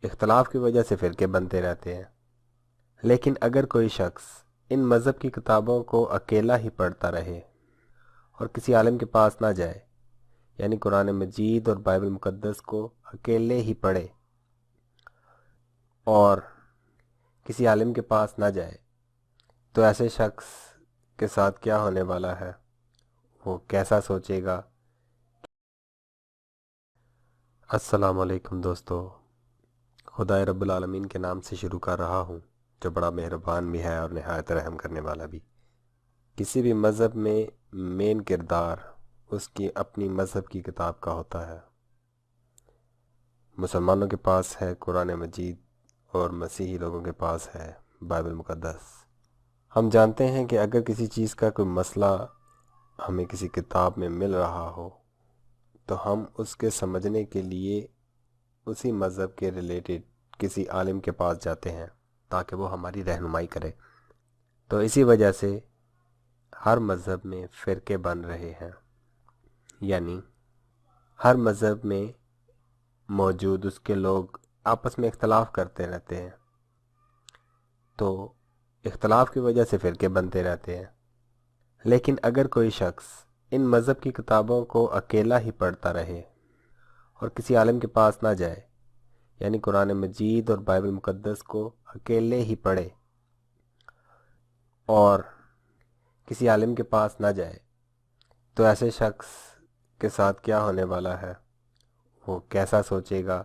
اختلاف کی وجہ سے فرقے بنتے رہتے ہیں۔ لیکن اگر کوئی شخص ان مذہب کی کتابوں کو اکیلا ہی پڑھتا رہے اور کسی عالم کے پاس نہ جائے، یعنی قرآن مجید اور بائبل مقدس کو اکیلے ہی پڑھے اور کسی عالم کے پاس نہ جائے، تو ایسے شخص کے ساتھ کیا ہونے والا ہے، وہ کیسا سوچے گا۔ السلام علیکم دوستو، خدائے رب العالمین کے نام سے شروع کر رہا ہوں، جو بڑا مہربان بھی ہے اور نہایت رحم کرنے والا بھی۔ کسی بھی مذہب میں مین کردار اس کی اپنی مذہب کی کتاب کا ہوتا ہے۔ مسلمانوں کے پاس ہے قرآن مجید اور مسیحی لوگوں کے پاس ہے بائبل مقدس۔ ہم جانتے ہیں کہ اگر کسی چیز کا کوئی مسئلہ ہمیں کسی کتاب میں مل رہا ہو تو ہم اس کے سمجھنے کے لیے اسی مذہب کے ریلیٹڈ کسی عالم کے پاس جاتے ہیں تاکہ وہ ہماری رہنمائی کرے۔ تو اسی وجہ سے ہر مذہب میں فرقے بن رہے ہیں، یعنی ہر مذہب میں موجود اس کے لوگ آپس میں اختلاف کرتے رہتے ہیں، تو اختلاف کی وجہ سے فرقے بنتے رہتے ہیں۔ لیکن اگر کوئی شخص ان مذہب کی کتابوں کو اکیلا ہی پڑھتا رہے اور کسی عالم کے پاس نہ جائے، یعنی قرآن مجید اور بائبل مقدس کو اکیلے ہی پڑھے اور کسی عالم کے پاس نہ جائے، تو ایسے شخص کے ساتھ کیا ہونے والا ہے، وہ کیسا سوچے گا،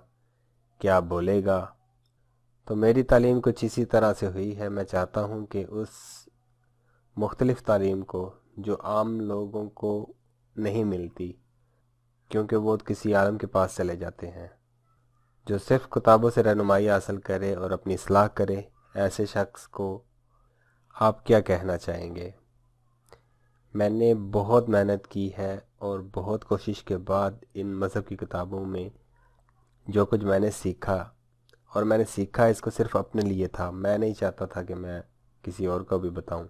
کیا بولے گا۔ تو میری تعلیم کچھ اسی طرح سے ہوئی ہے۔ میں چاہتا ہوں کہ اس مختلف تعلیم کو جو عام لوگوں کو نہیں ملتی، کیونکہ وہ کسی عالم کے پاس چلے جاتے ہیں، جو صرف کتابوں سے رہنمائی حاصل کرے اور اپنی اصلاح کرے، ایسے شخص کو آپ کیا کہنا چاہیں گے؟ میں نے بہت محنت کی ہے اور بہت کوشش کے بعد ان مذہب کی کتابوں میں جو کچھ میں نے سیکھا، اور میں نے سیکھا اس کو صرف اپنے لیے تھا، میں نہیں چاہتا تھا کہ میں کسی اور کو بھی بتاؤں۔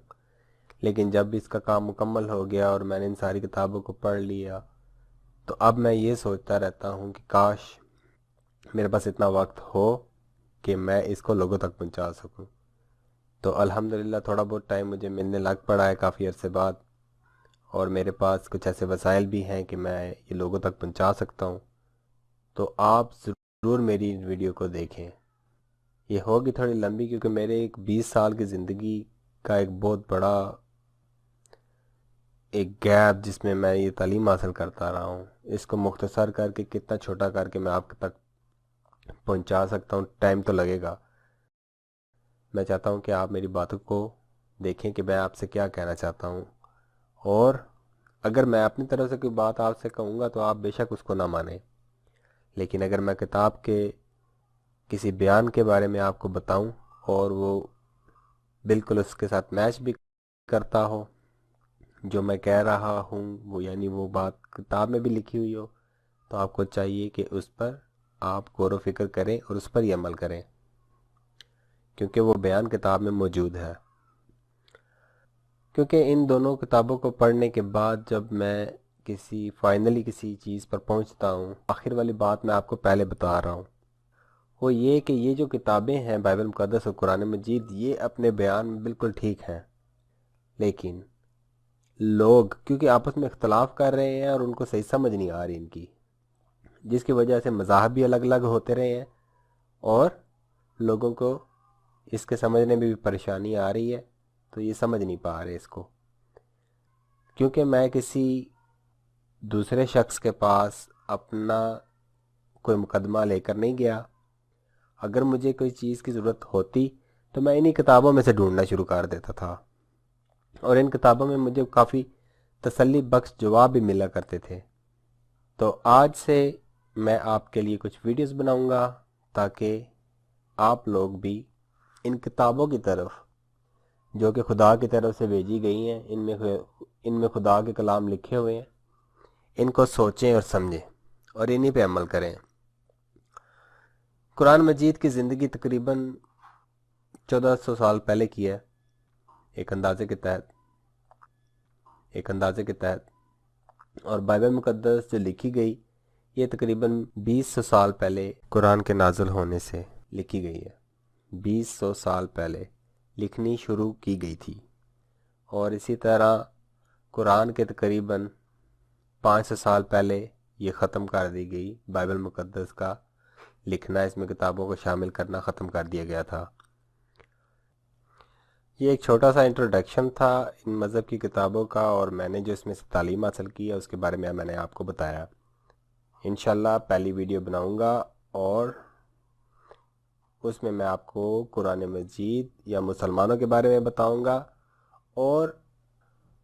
لیکن جب اس کا کام مکمل ہو گیا اور میں نے ان ساری کتابوں کو پڑھ لیا، تو اب میں یہ سوچتا رہتا ہوں کہ کاش میرے پاس اتنا وقت ہو کہ میں اس کو لوگوں تک پہنچا سکوں۔ تو الحمدللہ تھوڑا بہت ٹائم مجھے ملنے لگ پڑا ہے کافی عرصے بعد، اور میرے پاس کچھ ایسے وسائل بھی ہیں کہ میں یہ لوگوں تک پہنچا سکتا ہوں۔ تو آپ ضرور میری ویڈیو کو دیکھیں۔ یہ ہوگی تھوڑی لمبی کیونکہ میرے ایک 20 سال کی زندگی کا ایک بہت بڑا ایک گیپ جس میں میں یہ تعلیم حاصل کرتا رہا ہوں، اس کو مختصر کر کے کتنا چھوٹا کر کے میں آپ تک پہنچا سکتا ہوں، ٹائم تو لگے گا۔ میں چاہتا ہوں کہ آپ میری باتوں کو دیکھیں کہ میں آپ سے کیا کہنا چاہتا ہوں، اور اگر میں اپنی طرف سے کوئی بات آپ سے کہوں گا تو آپ بے شک اس کو نہ مانیں، لیکن اگر میں کتاب کے کسی بیان کے بارے میں آپ کو بتاؤں اور وہ بالکل اس کے ساتھ میچ بھی کرتا ہو جو میں کہہ رہا ہوں، وہ یعنی وہ بات کتاب میں بھی لکھی ہوئی ہو، تو آپ کو چاہیے کہ اس پر آپ غور و فکر کریں اور اس پر ہی عمل کریں، کیونکہ وہ بیان کتاب میں موجود ہے۔ کیونکہ ان دونوں کتابوں کو پڑھنے کے بعد جب میں فائنلی کسی چیز پر پہنچتا ہوں، آخر والی بات میں آپ کو پہلے بتا رہا ہوں، وہ یہ کہ یہ جو کتابیں ہیں بائبل مقدس اور قرآن مجید، یہ اپنے بیان میں بالکل ٹھیک ہیں، لیکن لوگ کیونکہ آپس میں اختلاف کر رہے ہیں اور ان کو صحیح سمجھ نہیں آ رہی ان کی، جس کی وجہ سے مذاہب بھی الگ الگ ہوتے رہے ہیں اور لوگوں کو اس کے سمجھنے میں بھی پریشانی آ رہی ہے، تو یہ سمجھ نہیں پا رہے اس کو۔ کیونکہ میں کسی دوسرے شخص کے پاس اپنا کوئی مقدمہ لے کر نہیں گیا، اگر مجھے کوئی چیز کی ضرورت ہوتی تو میں انہی کتابوں میں سے ڈھونڈنا شروع کر دیتا تھا، اور ان کتابوں میں مجھے کافی تسلی بخش جواب بھی ملا کرتے تھے۔ تو آج سے میں آپ کے لیے کچھ ویڈیوز بناؤں گا تاکہ آپ لوگ بھی ان کتابوں کی طرف جو کہ خدا کی طرف سے بھیجی گئی ہیں، ان میں خدا کے کلام لکھے ہوئے ہیں، ان کو سوچیں اور سمجھیں اور انہی پہ عمل کریں۔ قرآن مجید کی زندگی تقریباً 1400 سال پہلے کی ہے، ایک اندازے کے تحت، اور بائبل مقدس جو لکھی گئی یہ تقریباً 2000 سال پہلے قرآن کے نازل ہونے سے لکھی گئی ہے، 2000 سال پہلے لکھنی شروع کی گئی تھی، اور اسی طرح قرآن کے تقریباً 500 سال پہلے یہ ختم کر دی گئی۔ بائبل مقدس کا لکھنا، اس میں کتابوں کو شامل کرنا ختم کر دیا گیا تھا۔ یہ ایک چھوٹا سا انٹروڈکشن تھا ان مذہب کی کتابوں کا، اور میں نے جو اس میں سے تعلیم حاصل کی ہے اس کے بارے میں نے آپ کو بتایا۔ انشاءاللہ پہلی ویڈیو بناؤں گا اور اس میں آپ کو قرآن مجید یا مسلمانوں کے بارے میں بتاؤں گا، اور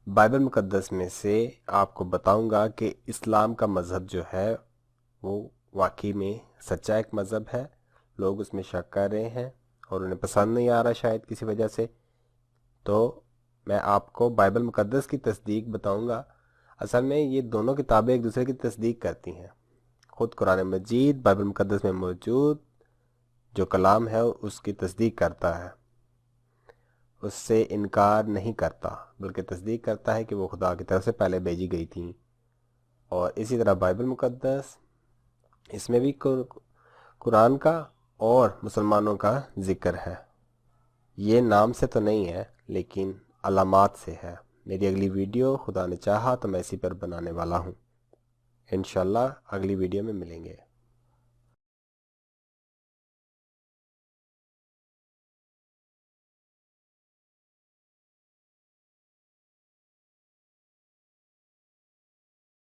بائبل مقدس میں سے آپ کو بتاؤں گا کہ اسلام کا مذہب جو ہے وہ واقعی میں سچا ایک مذہب ہے۔ لوگ اس میں شک کر رہے ہیں اور انہیں پسند نہیں آ رہا شاید کسی وجہ سے، تو میں آپ کو بائبل مقدس کی تصدیق بتاؤں گا۔ اصل میں یہ دونوں کتابیں ایک دوسرے کی تصدیق کرتی ہیں۔ خود قرآن مجید بائبل مقدس میں موجود جو کلام ہے اس کی تصدیق کرتا ہے، اس سے انکار نہیں کرتا، بلکہ تصدیق کرتا ہے کہ وہ خدا کی طرف سے پہلے بھیجی گئی تھیں۔ اور اسی طرح بائبل مقدس، اس میں بھی قرآن کا اور مسلمانوں کا ذکر ہے۔ یہ نام سے تو نہیں ہے لیکن علامات سے ہے۔ میری اگلی ویڈیو خدا نے چاہا تو میں اسی پر بنانے والا ہوں۔ انشاءاللہ اگلی ویڈیو میں ملیں گے۔